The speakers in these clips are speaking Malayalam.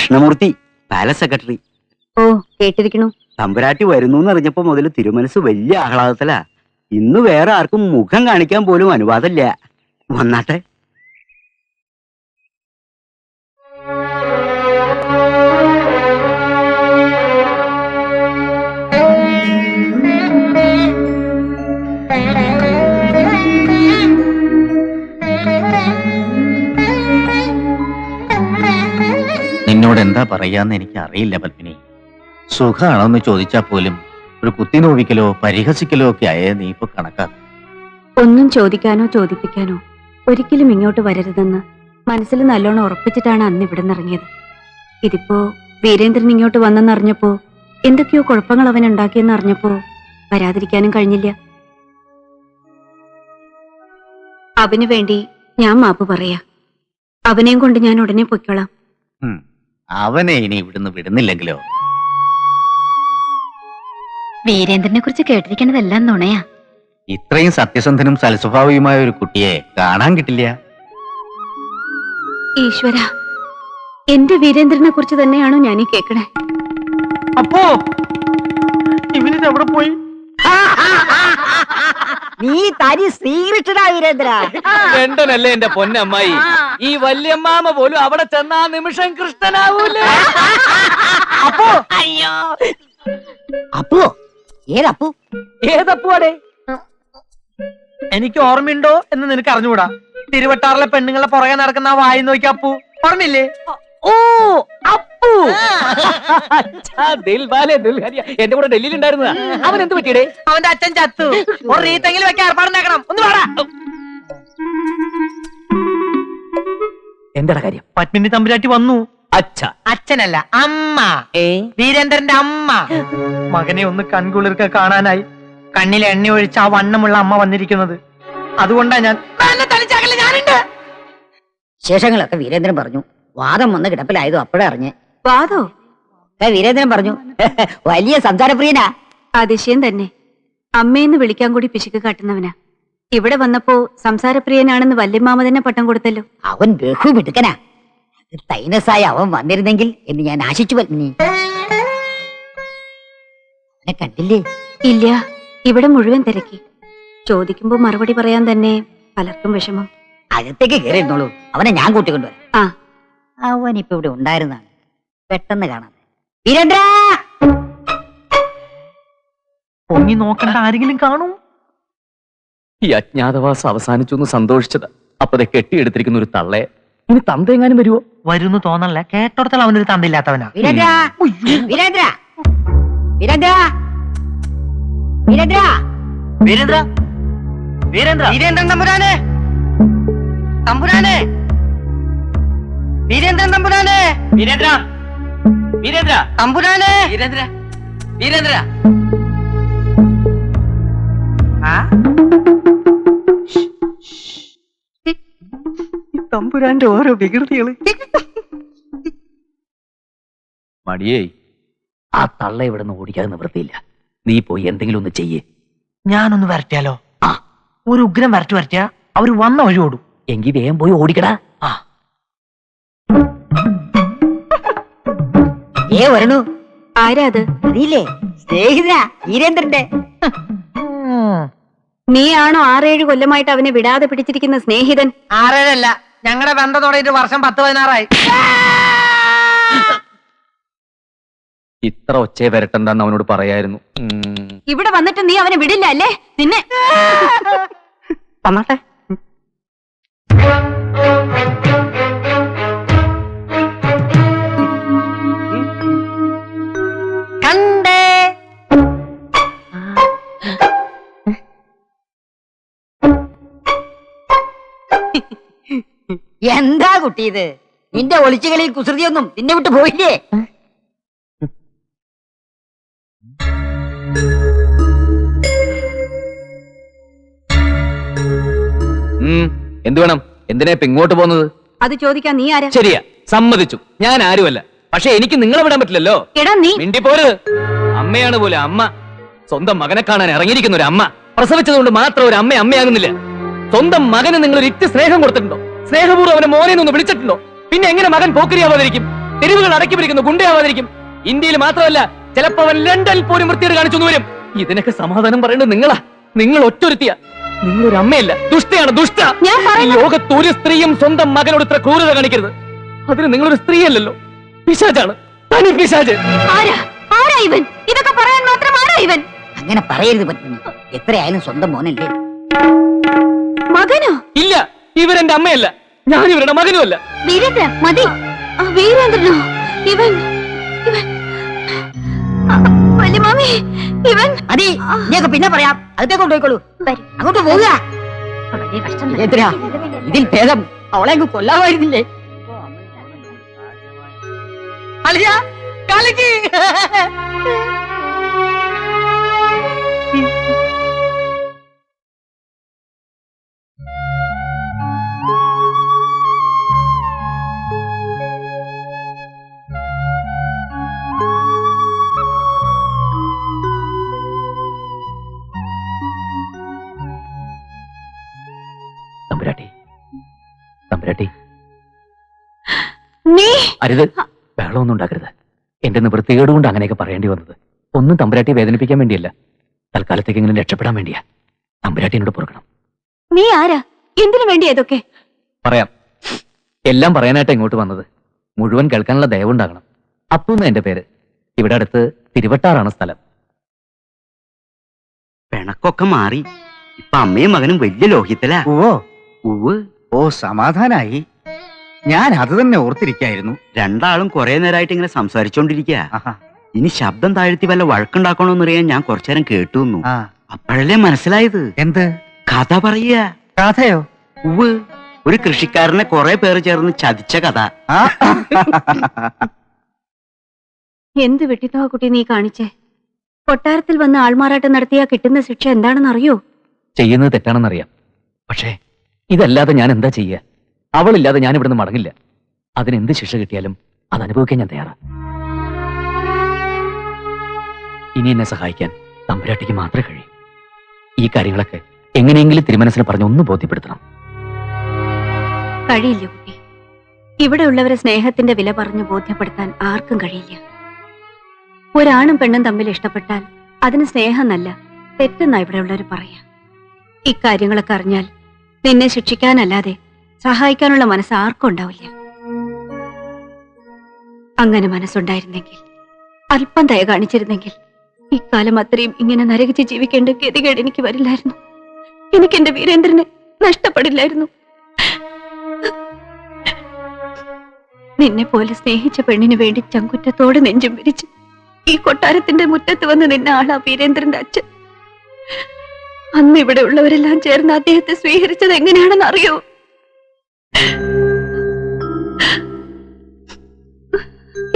Krishnamurthy, palace secretary. ഓ, കേട്ടിരിക്കണു. തമ്പുരാട്ടി വരുന്നു എന്നറിഞ്ഞപ്പോ മുതൽ തിരുമനസ് വലിയ ആഹ്ലാദത്തിലാ. ഇന്ന് വേറെ ആർക്കും മുഖം കാണിക്കാൻ പോലും അനുവാദമില്ല. വന്നാട്ടെ. നിന്നോട് എന്താ പറയാന്ന് എനിക്ക് അറിയില്ല പത്മിനി. സുഖാണോന്ന് ചോദിച്ചാൽ പോലും ഒരു കുത്തിനോവിക്കലോ പരിഹസിക്കലോ ഒക്കെ ആയേ നീ ഇപ്പൊ കണക്കാക്കും. ഒന്നും ചോദിക്കാനോ ചോദിപ്പിക്കാനോ ഒരിക്കലും ഇങ്ങോട്ട് വരരുതെന്ന് മനസ്സിൽ നല്ലോണം ഉറപ്പിച്ചിട്ടാണ് അന്ന് ഇവിടെ നിന്നിറങ്ങിയത്. ഇതിപ്പോ വീരേന്ദ്രൻ ഇങ്ങോട്ട് വന്നെന്നറിഞ്ഞപ്പോ, എന്തൊക്കെയോ കുഴപ്പങ്ങൾ അവൻ ഉണ്ടാക്കിയെന്ന് അറിഞ്ഞപ്പോ വരാതിരിക്കാനും കഴിഞ്ഞില്ല. അവന് വേണ്ടി ഞാൻ മാപ്പ് പറയാ. അവനെയും കൊണ്ട് ഞാൻ ഉടനെ പൊയ്ക്കോളാം. അവനെ ഇനി ഇവിടുന്ന് വിടുന്നില്ലെങ്കിലോ? വീരേന്ദ്രനെ കുറിച്ച് കേട്ടിരിക്കണതെല്ലാം നുണയാ. ഇത്രയും സത്യസന്ധനും സൽസ്വഭാവിയുമായ ഒരു കുട്ടിയെ കാണാൻ കിട്ടില്ല. ഈശ്വര, എന്റെ വീരേന്ദ്രനെ കുറിച്ച് തന്നെയാണോ ഞാനീ കേക്കണേ? അപ്പോ ഇവനിത് എവിടെ പോയി? നീ തനി ശ്രീകൃഷ്ണനാ വീരേന്ദ്ര. രണ്ടനല്ലേ എന്റെ പൊന്നമ്മായി. ഈ വല്യമ്മാമ പോലും അവിടെ ചെന്നാ നിമിഷം കൃഷ്ണനാവൂലേ? അപ്പോ അയ്യോ, അപ്പോ ഏതപ്പു? ഏതപ്പുവാടേ? എനിക്ക് ഓർമ്മയുണ്ടോ എന്ന് നിനക്ക് അറിഞ്ഞുകൂടാ. തിരുവട്ടാറിലെ പെണ്ണുങ്ങളെ പുറകെ നടക്കുന്ന ആ വായി നോക്കി അപ്പു ഓർമ്മയില്ലേ? ഓ, അപ്പു. എന്റെ കൂടെ ഡൽഹിയിൽ ഉണ്ടായിരുന്നതാ. അവൻ എന്ത് പറ്റിയടേ? അവന്റെ അച്ഛൻ ചത്തു. ഒരു റീത്തെങ്കിലും വെക്കാൻ ഏർപ്പാടുണ്ടാക്കണം. ഒന്ന് വേടാ. എന്താ കാര്യം? പത്മിനി തമ്പുരാട്ടി വന്നു. അച്ഛ അച്ഛനല്ല, അമ്മ. വീരേന്ദ്രന്റെ അമ്മ. മകനെ ഒന്ന് കൺകുളിർക്ക കാണാനായി കണ്ണിൽ എണ്ണ ഒഴിച്ച ആ വണ്ണമുള്ള അമ്മ വന്നിരിക്കുന്നത്. അതുകൊണ്ടാ ഞാൻ ഞാനുണ്ട്. ശേഷങ്ങളൊക്കെ വീരേന്ദ്രൻ പറഞ്ഞു. വാദം വന്ന് കിടപ്പിലായതോ അപ്പോഴേ അറിഞ്ഞ്. വാദോ? വീരേന്ദ്രൻ പറഞ്ഞു വലിയ സംസാരപ്രിയനാ. അതിശയം തന്നെ. അമ്മയെന്ന് വിളിക്കാൻ കൂടി പിശുക്ക് കാട്ടുന്നവനാ. ഇവിടെ വന്നപ്പോ സംസാരപ്രിയനാണെന്ന് വല്യമ്മാമ തന്നെ പട്ടം കൊടുത്തല്ലോ. അവൻ ബഹുമിടുക്കനാ. തൈനസായി അവൻ വന്നിരുന്നെങ്കിൽ എന്ന് ഞാൻ ആശിച്ചു. പത്മിനി അവനെ കണ്ടില്ലേ? ഇല്ല, ഇവിടെ മുഴുവൻ തിരക്കി. ചോദിക്കുമ്പോ മറുപടി പറയാൻ തന്നെ പലർക്കും വിഷമം. അകത്തേക്ക് കയറിയിരുന്നോളൂ, അവനെ ഞാൻ കൂട്ടിക്കൊണ്ടുവരാം. ആ, അവൻ ഇപ്പൊ ഇവിടെ ഉണ്ടായിരുന്നാണ്, പെട്ടെന്ന് കാണാതെ. വീരേന്ദ്ര, പൊങ്ങി നോക്കണ്ട ആരെങ്കിലും കാണും. ഈ അജ്ഞാതവാസം അവസാനിച്ചു എന്ന് സന്തോഷിച്ചതാ. അപ്പതെ കെട്ടിയെടുത്തിരിക്കുന്ന ഒരു തള്ളയെ ഇനി തന്തെങ്ങാനും വരുവോ? വരുന്നു തോന്നല്ല. കേട്ടോടത്തോളം അവനൊരു തന്തില്ലാത്തവനാ. വീരേന്ദ്ര, വീരേന്ദ്ര, വീരേന്ദ്ര, വീരേന്ദ്ര, വീരേന്ദ്ര, വീരേന്ദ്ര, വീരേന്ദ്രൻ തമ്പുരാനെ, തമ്പുരാനെ, വീരേന്ദ്രൻ തമ്പുരാനെ, വീരേന്ദ്ര, വീരേന്ദ്ര, തമ്പുരാനെ, വീരേന്ദ്ര, വീരേന്ദ്ര. തമ്പുരാന്റെ ഓരോ വികൃതികള്. മടിയേ, ആ തള്ള ഇവിടെ നിന്ന് ഓടിക്കാതെ നിവൃത്തിയില്ല. നീ പോയി എന്തെങ്കിലും ഒന്ന് ചെയ്യേ. ഞാനൊന്ന് വരട്ടിയാലോ? ഒരു ഉഗ്രം വരട്ടിയാ അവര് വന്ന വഴി ഓടും. എങ്കി വേഗം പോയി ഓടിക്കടാ. വരണു. ആരാ അത്? അറിയില്ലേ? സ്നേഹിതനാ, വീരേന്ദ്രന്റെ. നീയാണോ 6-7 കൊല്ലമായിട്ട് അവനെ വിടാതെ പിടിച്ചിരിക്കുന്ന സ്നേഹിതൻ? 6-7 ഞങ്ങളുടെ ബന്ധത്തോടെ ഒരു വർഷം 10-16 ഇത്ര ഒച്ചയെ വരട്ടെന്താന്ന് അവനോട് പറയായിരുന്നു. ഇവിടെ വന്നിട്ട് നീ അവനെ വിടില്ല അല്ലേ? നിന്നെ തന്നാട്ടെ. കണ്ടേ. എന്താ കുട്ടി ഇത്? നിന്റെ ഒളിച്ചുകളിൽ കുസൃതിയൊന്നും നിന്നെ വിട്ട് പോയില്ലേ? എന്ത് വേണം? എന്തിനാ ഇപ്പൊ ഇങ്ങോട്ട് പോകുന്നത്? അത് ചോദിക്കാൻ നീ ആരാ? ശരിയാ, സമ്മതിച്ചു. ഞാൻ ആരുമല്ല. പക്ഷെ എനിക്ക് നിങ്ങളെ വിടാൻ പറ്റില്ലല്ലോ. എടാ നീ മിണ്ടിപ്പോരുത്. അമ്മയാണ് പോലെ അമ്മ. സ്വന്തം മകനെ കാണാൻ ഇറങ്ങിയിരിക്കുന്ന ഒരു അമ്മ പ്രസവിച്ചതുകൊണ്ട് മാത്രം ഒരു അമ്മ അമ്മയാകുന്നില്ല. സ്വന്തം മകന് നിങ്ങൾ ഒരു ഇറ്റ് സ്നേഹം കൊടുത്തിട്ടുണ്ടോ? സ്നേഹപൂർവ്വം അവനെ മോനെ ഒന്ന് വിളിച്ചിട്ടുണ്ടോ? പിന്നെ എങ്ങനെ മകൻ പോക്കരിയാവാതിരിക്കും? തെരുവുകൾ അടക്കി പിടിക്കുന്നു, ഗുണ്ടയാവാതിരിക്കും. ഇന്ത്യയിൽ മാത്രമല്ല, ചിലപ്പോ അവൻ ലണ്ടനിൽ പോലും വൃത്തിയോട് കാണിച്ചു വരും. ഇതിനൊക്കെ സമാധാനം പറയേണ്ടത് നിങ്ങളാ. നിങ്ങൾ ഒറ്റൊരുത്തിയ. നിങ്ങളൊരു അമ്മയല്ല, ദുഷ്ടയാണ്, ദുഷ്ട. ഈ ലോകത്ത് ഒരു സ്ത്രീയും സ്വന്തം മകനോട് ഇത്ര ക്രൂരത കാണിക്കരുത്. അതിന് നിങ്ങളൊരു സ്ത്രീയല്ലല്ലോ, പിശാചാണ്, തനി പിശാച്. ആരാ ഇവൻ? ഇതൊക്കെ പറയാൻ മാത്രം ആരാ ഇവൻ? അങ്ങനെ പറയരുത് പത്മിനി. എത്രയായാലും സ്വന്തം മോനല്ലേ. മകനോ? ഇല്ല, ഇവരെന്റെ അമ്മയല്ല, ഞാൻ ഇവരുടെ മകനുമല്ല. വീരേന്ദ്ര മതി. വീരേന്ദ്രനോ? ഇവൻ ഇവൻ വല്യമാമി, ഇവൻ മതി, നീയൊക്കെ പിന്നെ പറയാം. അടുത്തേ കൊണ്ടുപോയിക്കോളൂ. അങ്ങോട്ട് പോവുക. എത്രയാ ഇതിൽ ഭേദം അവളെ അങ്ങ് കൊല്ലാമായിരുന്നില്ലേ? അളിയാ, കളിക്ക്. തമ്പുരാട്ടി, തമ്പുരാട്ടി, നീ അരുത്, ബഹളമൊന്നും ഉണ്ടാക്കരുത്. എന്റെ നിവൃത്തികേട് കൊണ്ട് അങ്ങനെയൊക്കെ പറയേണ്ടി വന്നത് ഒന്നും തമ്പുരാട്ടി വേദനിപ്പിക്കാൻ വേണ്ടിയല്ല, തൽക്കാലത്തേക്കെങ്കിലും രക്ഷപ്പെടാൻ വേണ്ടിയാ. തമ്പുരാട്ടി എന്നോട് പൊറുക്കണം. നീ ആരാ? എന്തിനു വേണ്ടിയാ ഇതൊക്കെ? പറയാം, എല്ലാം പറയാനായിട്ട് ഇങ്ങോട്ട് വന്നത്. മുഴുവൻ കേൾക്കാനുള്ള ദയവുണ്ടാകണം. അപ്പൂന്ന് എന്റെ പേര്. ഇവിടെ അടുത്ത് തിരുവട്ടാറാണ് സ്ഥലം. പിണക്കൊക്കെ മാറി. ഇപ്പൊ അമ്മയും മകനും വലിയ ലോഹിത്തലാ. ഉവ്. ഓ, സമാധാനായി. ഞാൻ അത് തന്നെ ഓർത്തിരിക്കായിരുന്നു. രണ്ടാളും കുറെ നേരമായിട്ട് ഇങ്ങനെ സംസാരിച്ചോണ്ടിരിക്കുക. ആഹാ. ഇനി ശബ്ദം താഴ്ത്തി വല്ല വഴക്കുണ്ടാക്കണോന്നറിയാൻ ഞാൻ കുറച്ചു നേരം കേട്ടു. ആ, അപ്പോഴല്ലേ മനസ്സിലായത്. എന്ത് കഥ പറയുക. കഥയോ? ഉവ്. ഒരു കൃഷിക്കാരനെ കുറെ പേര് ചേർന്ന് ചതിച്ച കഥ. ആ. എന്ത് വെട്ടിത്തോ കുട്ടി നീ കാണിച്ചേ? കൊട്ടാരത്തിൽ വന്ന് ആൾമാറാട്ടം നടത്തിയാ കിട്ടുന്ന ശിക്ഷ എന്താണെന്ന് അറിയോ? ചെയ്യുന്നത് തെറ്റാണെന്നറിയാം. പക്ഷേ ഇതല്ലാതെ ഞാൻ എന്താ ചെയ്യുക? അവളില്ലാതെ ഞാൻ ഇവിടുന്ന് മടങ്ങില്ല. അതിനെന്ത് ശിക്ഷ കിട്ടിയാലും അത് അനുഭവിക്കാൻ ഞാൻ തയ്യാറാ. ഇനി എന്നെ സഹായിക്കാൻ തമ്പുരാട്ടിക്ക് മാത്രമേ കഴിയൂ. ഈ കാര്യങ്ങളൊക്കെ എങ്ങനെയെങ്കിലും തിരുമനസിനെ പറഞ്ഞ് ഒന്ന് ബോധ്യപ്പെടുത്തണം. കഴിയില്ല കുട്ടി. ഇവിടെ ഉള്ളവരെ സ്നേഹത്തിന്റെ വില പറഞ്ഞു ബോധ്യപ്പെടുത്താൻ ആർക്കും കഴിയില്ല. ഒരാണും പെണ്ണും തമ്മിൽ ഇഷ്ടപ്പെട്ടാൽ അതിന് സ്നേഹമെന്നല്ല, തെറ്റെന്നാ ഇവിടെ ഉള്ളവർ പറയാ. ഇക്കാര്യങ്ങളൊക്കെ അറിഞ്ഞാൽ നിന്നെ ശിക്ഷിക്കാനല്ലാതെ സഹായിക്കാനുള്ള മനസ്സ് ആർക്കും ഉണ്ടാവില്ല. അങ്ങനെ മനസ്സുണ്ടായിരുന്നെങ്കിൽ, അല്പം ദയ കാണിച്ചിരുന്നെങ്കിൽ ഇക്കാലം അത്രയും ഇങ്ങനെ നരകിച്ച് ജീവിക്കേണ്ട ഗതികേട് എനിക്ക് വരില്ലായിരുന്നു. എനിക്ക് എന്റെ വീരേന്ദ്രനെ നഷ്ടപ്പെടില്ലായിരുന്നു. നിന്നെ പോലെ സ്നേഹിച്ച പെണ്ണിന് വേണ്ടി ചങ്കുറ്റത്തോട് നെഞ്ചും വിരിച്ച് ഈ കൊട്ടാരത്തിന്റെ മുറ്റത്ത് വന്ന് നിന്ന ആളാ വീരേന്ദ്രന്റെ അച്ഛൻ. അന്ന് ഇവിടെ ഉള്ളവരെല്ലാം ചേർന്ന് അദ്ദേഹത്തെ സ്വീകരിച്ചത് എങ്ങനെയാണെന്ന് അറിയോ?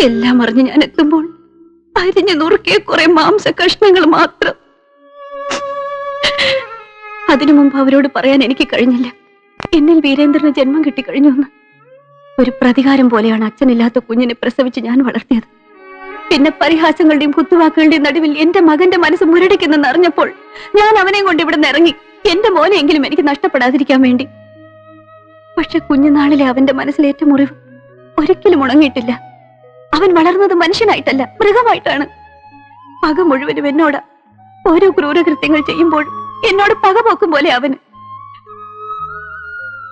എല്ലാം അറിഞ്ഞ് ഞാൻ എത്തുമ്പോൾ അരിഞ്ഞു നുറുക്കിയ കുറെ മാംസ കഷ്ണങ്ങൾ മാത്രം. അതിനു മുമ്പ് അവരോട് പറയാൻ എനിക്ക് കഴിഞ്ഞില്ല എന്നിൽ വീരേന്ദ്രന് ജന്മം കിട്ടിക്കഴിഞ്ഞു എന്ന്. ഒരു പ്രതികാരം പോലെയാണ് അച്ഛനില്ലാത്ത കുഞ്ഞിനെ പ്രസവിച്ച് ഞാൻ വളർത്തിയത്. പിന്നെ പരിഹാസങ്ങളുടെയും കുത്തുവാക്കുകളുടെയും നടുവിൽ എന്റെ മകന്റെ മനസ്സ് മുരടിക്കുന്നെന്ന് അറിഞ്ഞപ്പോൾ ഞാൻ അവനെയും കൊണ്ട് ഇവിടെ നിന്ന് ഇറങ്ങി, എന്റെ മോനെയെങ്കിലും എനിക്ക് നഷ്ടപ്പെടാതിരിക്കാൻ വേണ്ടി. പക്ഷെ കുഞ്ഞുനാളിലെ അവന്റെ മനസ്സിലേറ്റ മുറിവ് ഒരിക്കലും ഉണങ്ങിയിട്ടില്ല. അവൻ വളർന്നത് മനുഷ്യനായിട്ടല്ല, മൃഗമായിട്ടാണ്. പക മുഴുവനും എന്നോട്. ഓരോ ക്രൂരകൃത്യങ്ങൾ ചെയ്യുമ്പോൾ എന്നോട് പക പോക്കും പോലെ അവന്.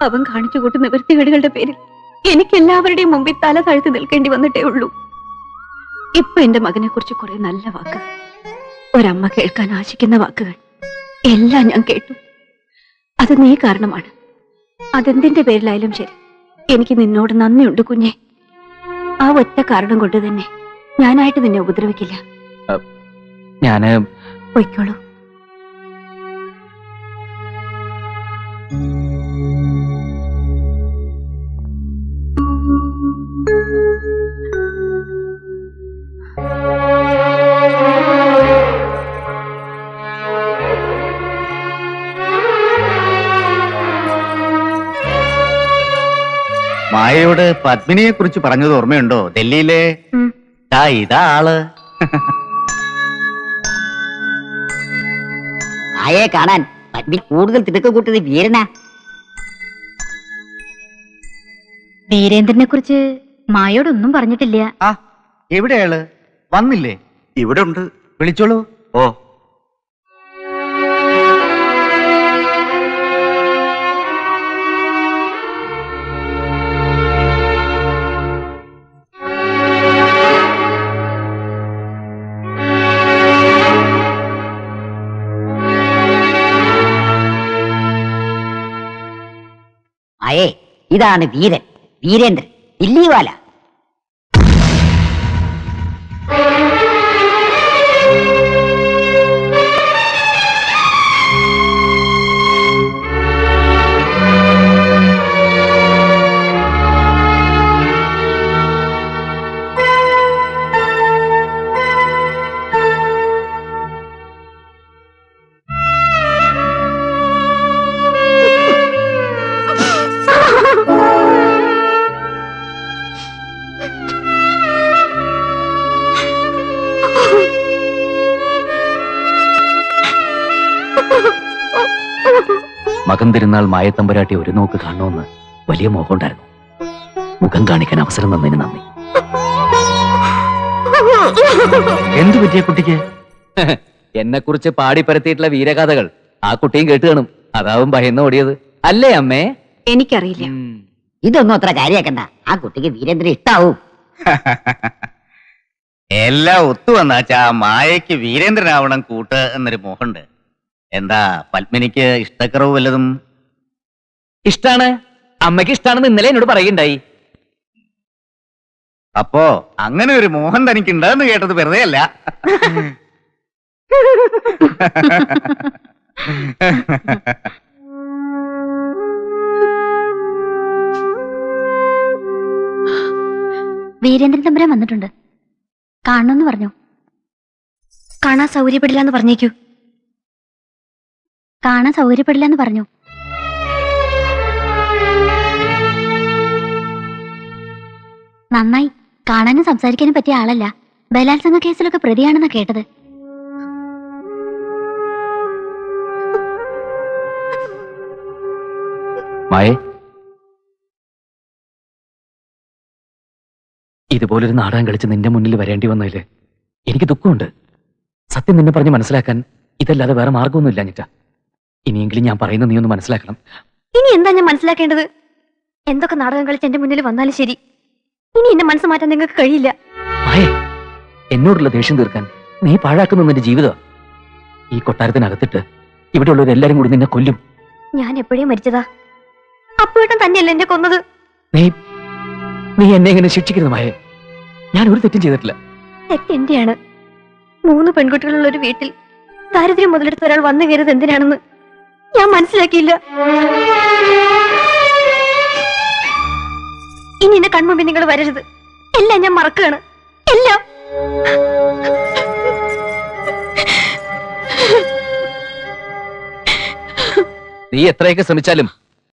അവൻ കാണിച്ചു കൂട്ടുന്ന വൃത്തികേടുകളുടെ പേരിൽ എനിക്ക് എല്ലാവരുടെയും മുമ്പിൽ തല താഴ്ത്തി നിൽക്കേണ്ടി വന്നിട്ടേ ഉള്ളൂ. ഇപ്പൊ എന്റെ മകനെ കുറിച്ച് കുറെ നല്ല വാക്കുകൾ, ഒരമ്മ കേൾക്കാൻ ആശിക്കുന്ന വാക്കുകൾ എല്ലാം ഞാൻ കേട്ടു. അത് നീ കാരണമാണ്. അതെന്തിന്റെ പേരിലായാലും ശരി, എനിക്ക് നിന്നോട് നന്ദിയുണ്ട് കുഞ്ഞെ. ആ ഒറ്റ കാരണം കൊണ്ട് തന്നെ ഞാനായിട്ട് നിന്നെ ഉപദ്രവിക്കില്ല. ഞാന് പൊയ്ക്കോളൂ. മായയോട് പത്മിനിയെ കുറിച്ച് പറഞ്ഞത് ഓർമ്മയുണ്ടോ? ഡൽഹിയിലെ ഇതാ ആള്. ആയെ കാണാൻ പത്മിനി കൂടുതൽ തിടുക്ക കൂട്ടത് വീരനാ. വീരേന്ദ്രനെ കുറിച്ച് മായോടൊന്നും പറഞ്ഞിട്ടില്ല. ആ എവിടെയാള് വന്നില്ലേ? ഇവിടെ ഉണ്ട്. വിളിച്ചോളൂ. ഓ, അയേ ഇതാണ് വീരൻ, വീരേന്ദ്രൻ, ദില്ലിവാല. മകൻ തിരുന്നാൾ മായത്തമ്പുരാട്ടി ഒരു നോക്ക് കാണണമെന്ന് വലിയ മോഹമുണ്ടായിരുന്നു. മുഖം കാണിക്കാൻ അവസരം തന്നതിന് നന്ദി. എന്തു പറ്റിയ കുട്ടിക്ക്? എന്നെ കുറിച്ച് പാടി പരത്തിയിട്ടുള്ള വീരഗാഥകൾ ആ കുട്ടിയും കേട്ട് കാണും. അതാവും ഭയന്ന് ഓടിയത് അല്ലേ അമ്മേ? എനിക്കറിയില്ല. ഇതൊന്നും അത്ര കാര്യാക്കണ്ട. ആ കുട്ടിക്ക് വീരേന്ദ്രൻ ഇഷ്ടാവും. എല്ലാം ഒത്തു വന്നാച്ചാ മായയ്ക്ക് വീരേന്ദ്രനാവണം കൂട്ട് എന്നൊരു മോഹമുണ്ട്. എന്താ പത്മിനിക്ക് ഇഷ്ടക്കുറവ് വല്ലതും? ഇഷ്ടാണ്. അമ്മയ്ക്ക് ഇഷ്ടാണെന്ന് ഇന്നലെ എന്നോട് പറയുണ്ടായി. അപ്പോ അങ്ങനെ ഒരു മോഹൻ തനിക്കുണ്ടെന്ന് കേട്ടത് വെറുതെ അല്ല. വീരേന്ദ്രൻ തമ്പുരാൻ വന്നിട്ടുണ്ട്. കാണണമെന്ന് പറഞ്ഞു. കാണാൻ സൗകര്യപ്പെടില്ല എന്ന് പറഞ്ഞേക്കൂ. കാണാൻ സൗകര്യപ്പെടില്ല എന്ന് പറഞ്ഞു. നന്നായി. കാണാനും സംസാരിക്കാനും പറ്റിയ ആളല്ല. ബലാത്സംഗ കേസിലൊക്കെ പ്രതിയാണെന്നാ കേട്ടത്. മായേ, ഇതുപോലൊരു നാടകം കളിച്ച് നിന്റെ മുന്നിൽ വരേണ്ടി വന്നതില് എനിക്ക് ദുഃഖമുണ്ട്. സത്യം നിന്നെ പറഞ്ഞ് മനസ്സിലാക്കാൻ ഇതല്ലാതെ വേറെ മാർഗമൊന്നുമില്ല ഞെറ്റ. ഇനിയെങ്കിലും ഞാൻ പറയുന്നത് നീ ഒന്ന് മനസ്സിലാക്കണം. ഇനി എന്താ ഞാൻ മനസ്സിലാക്കേണ്ടത്? എന്തൊക്കെ നാടകം കളിച്ച് എന്റെ മുന്നിൽ വന്നാലും ശരി, ഇനി എന്നെ മനസ്സ് മാറ്റാൻ നിങ്ങൾക്ക് കഴിയില്ല. മായേ, എന്നോടുള്ള ദേഷ്യം തീർക്കാൻ നീ പാഴാക്കുന്ന നിന്റെ ജീവിതം. ഈ കൊട്ടാരത്തിനകത്തിട്ട് ഇവിടെയുള്ളവരെല്ലാരും കൂടി നിന്നെ കൊല്ലും. ഞാൻ എപ്പോഴേ മരിച്ചതാ. അപ്പോഴേട്ടും തന്നെയല്ല എന്നെ കൊന്നത്. നീ എന്നെ ഇങ്ങനെ ശിക്ഷിക്കരുത് മായേ. ഞാൻ ഒരു തെറ്റും ചെയ്തിട്ടില്ല. തെറ്റ് എന്റെയാണ്. 3 പെൺകുട്ടികളുള്ള ഒരു വീട്ടിൽ ദാരിദ്ര്യം മുതലെടുത്ത് ഒരാൾ വന്നു കയറിയത് എന്തിനാണെന്ന് ഞാൻ മനസ്സിലാക്കിയില്ല. ഇനി എന്നെ കൺമുമ്പിൽ നിങ്ങൾ വരരുത്. എല്ലാം ഞാൻ മറക്കുകയാണ്. എല്ലാം. നീ എത്രയൊക്കെ ശ്രമിച്ചാലും